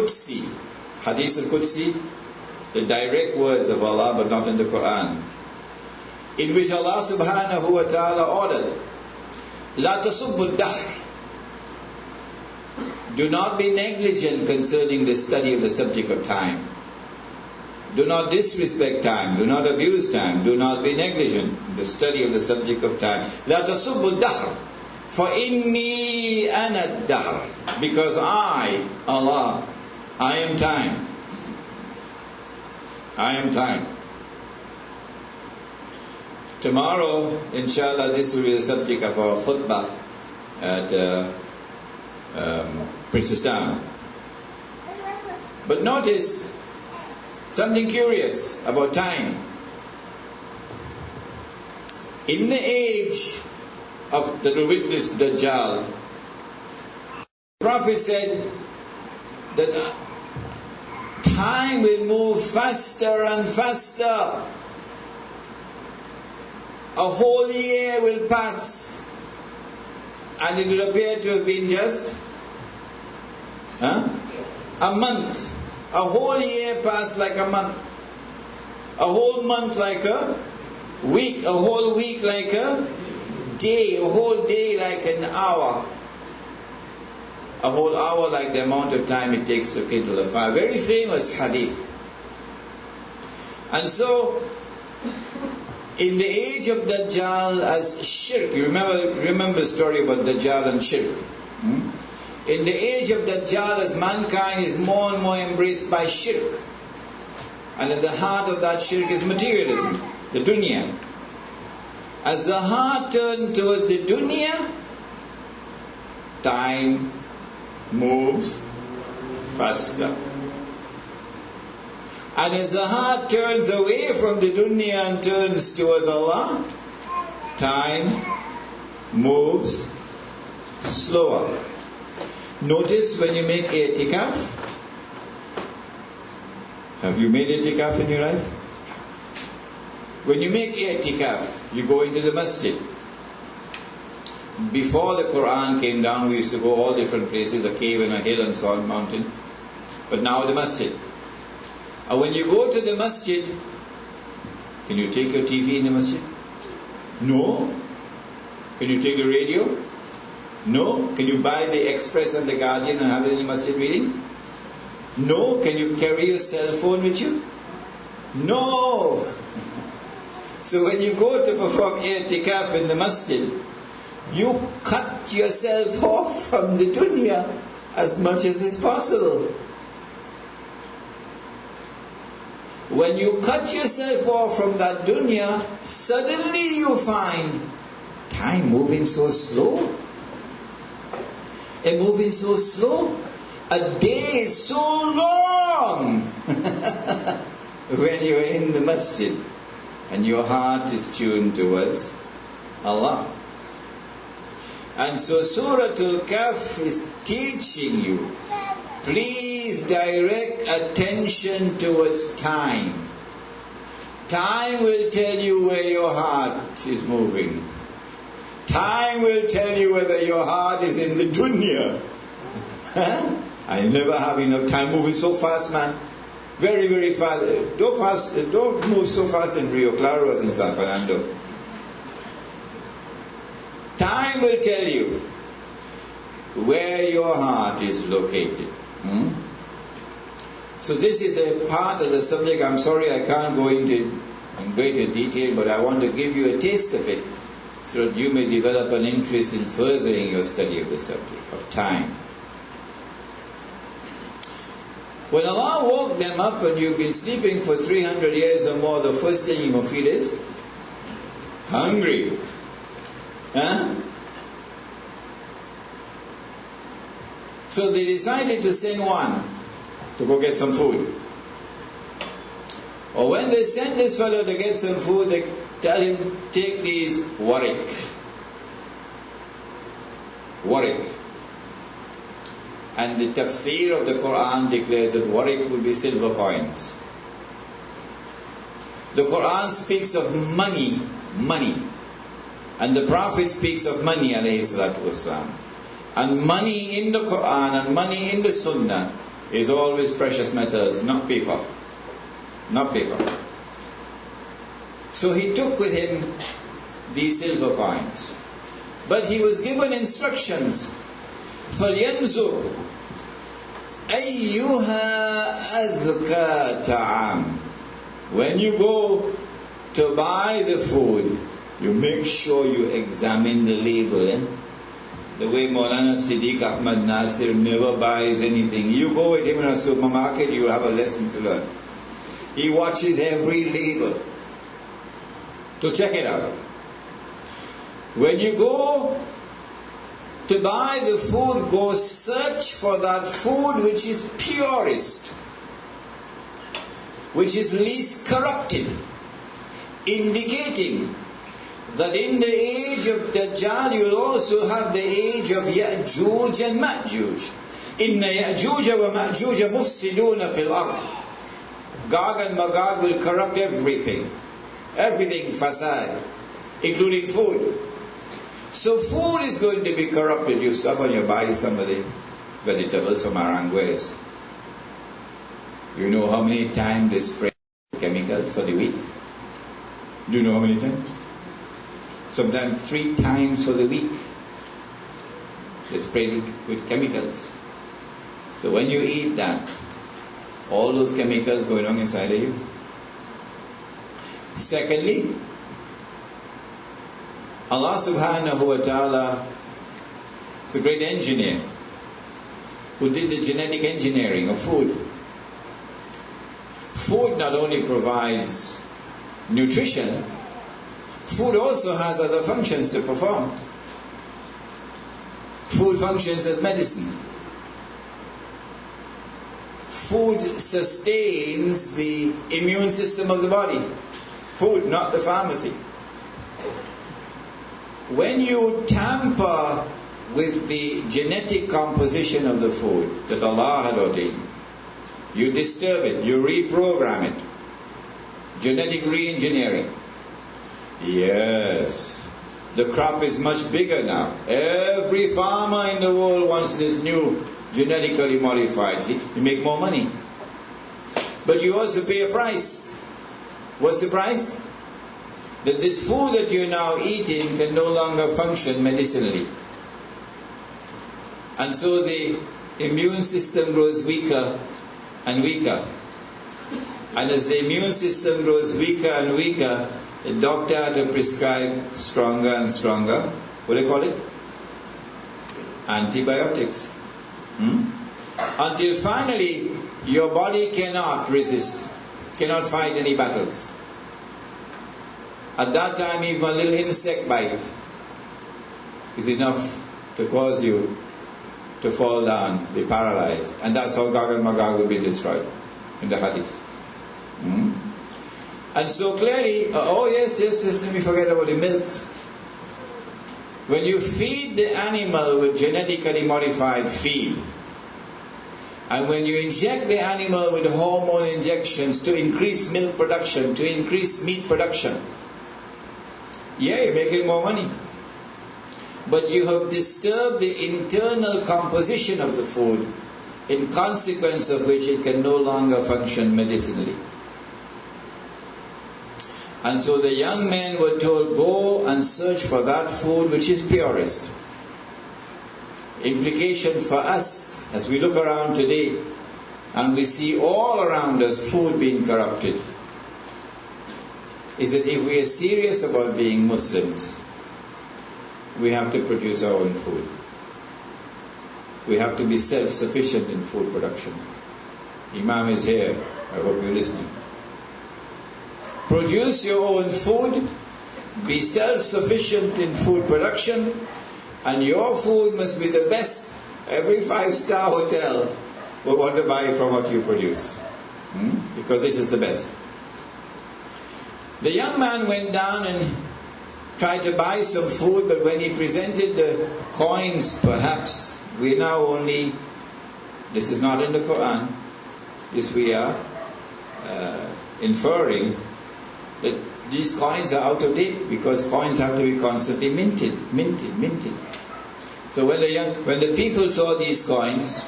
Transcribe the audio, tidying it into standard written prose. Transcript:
Qudsi, Hadith al-Qudsi, the direct words of Allah but not in the Quran, in which Allah subhanahu wa ta'ala ordered, La tasubbu dahr, do not be negligent concerning the study of the subject of time. Do not disrespect time, do not abuse time, do not be negligent in the study of the subject of time. La tasubbu dahr, for inni ana dahr, because I, Allah, I am time. I am time. Tomorrow, inshallah, this will be the subject of our khutbah at Princess Town. But notice something curious about time. In the age of the witness Dajjal, the Prophet said that time will move faster and faster. A whole year will pass, and it will appear to have been just a month. A whole year passed like a month. A whole month like a week. A whole week like a day. A whole day like an hour. A whole hour like the amount of time it takes to kindle a fire. Very famous hadith. And so, in the age of Dajjal, as shirk, you remember the story about Dajjal and shirk. In the age of Dajjal, as mankind is more and more embraced by shirk, and at the heart of that shirk is materialism, the dunya. As the heart turns towards the dunya, time moves faster. And as the heart turns away from the dunya and turns towards Allah, time moves slower. Notice when you make i'tikaf, have you made i'tikaf in your life? When you make i'tikaf, you go into the masjid. Before the Quran came down, we used to go all different places, a cave and a hill and so on, mountain. But now the masjid. And when you go to the masjid, can you take your TV in the masjid? No. Can you take the radio? No. Can you buy the Express and the Guardian and have it in the masjid reading? No. Can you carry your cell phone with you? No. So when you go to perform i'tikaf in the masjid, you cut yourself off from the dunya as much as is possible. When you cut yourself off from that dunya, suddenly you find time moving so slow. And moving so slow. A day is so long when you're in the masjid and your heart is tuned towards Allah. And so Surah Al-Kahf is teaching you, please direct attention towards time. Time will tell you where your heart is moving. Time will tell you whether your heart is in the dunya. I never have enough time, moving so fast, man. Very, very fast. Don't move so fast in Rio Claro and San Fernando. Time will tell you where your heart is located. So this is a part of the subject. I'm sorry I can't go into in greater detail, but I want to give you a taste of it so that you may develop an interest in furthering your study of the subject of time. When Allah woke them up and you've been sleeping for 300 years or more, the first thing you will feel is hungry. So they decided to send one to go get some food. Or when they send this fellow to get some food, they tell him, take these warik. And the tafsir of the Quran declares that warik will be silver coins. The Quran speaks of money. And the Prophet speaks of money, alayhi salatu wasalam. And money in the Quran and money in the Sunnah is always precious metals, not paper. Not paper. So he took with him these silver coins. But he was given instructions. فَلْيَنْزُرْ أَيُّهَا أَذْكَى طَعَامٍ. When you go to buy the food, you make sure you examine the label. The way Maulana Siddiq Ahmad Nasir never buys anything. You go with him in a supermarket, you have a lesson to learn. He watches every label to check it out. When you go to buy the food, go search for that food which is purest, which is least corrupted, indicating that in the age of Dajjal you'll also have the age of Ya'juj and Ma'juj. Inna Ya'juj wa Ma'juj mufsiduna fil ard. Gog and Magog will corrupt everything. Everything fasad, including food. So food is going to be corrupted. You stop and you buy some of the vegetables from Aranguez. You know how many times they spray chemicals for the week? Do you know how many times? Sometimes 3 times for the week. They spray with chemicals. So when you eat that, all those chemicals going on inside of you. Secondly, Allah subhanahu wa ta'ala is a great engineer who did the genetic engineering of food. Food not only provides nutrition, food also has other functions to perform. Food functions as medicine. Food sustains the immune system of the body. Food, not the pharmacy. When you tamper with the genetic composition of the food that Allah had ordained, you disturb it, you reprogram it. Genetic re-engineering. Yes, the crop is much bigger now. Every farmer in the world wants this new genetically modified. See, you make more money. But you also pay a price. What's the price? That this food that you're now eating can no longer function medicinally. And so the immune system grows weaker and weaker. And as the immune system grows weaker and weaker, the doctor had to prescribe stronger and stronger, what do they call it? Antibiotics. Until finally your body cannot resist, cannot fight any battles. At that time even a little insect bite is enough to cause you to fall down, be paralyzed. And that's how Gog and Magog will be destroyed in the hadith. And so clearly, yes, let me forget about the milk. When you feed the animal with genetically modified feed, and when you inject the animal with hormone injections to increase milk production, to increase meat production, you're making more money. But you have disturbed the internal composition of the food, in consequence of which it can no longer function medicinally. And so the young men were told, go and search for that food which is purest. Implication for us, as we look around today, and we see all around us food being corrupted, is that if we are serious about being Muslims, we have to produce our own food. We have to be self-sufficient in food production. Imam is here. I hope you're listening. Produce your own food, be self-sufficient in food production, and your food must be the best. Every 5-star hotel will want to buy from what you produce, because this is the best. The young man went down and tried to buy some food, but when he presented the coins, perhaps, we now only, this is not in the Quran, this we are inferring that these coins are out of date, because coins have to be constantly minted. So when the people saw these coins,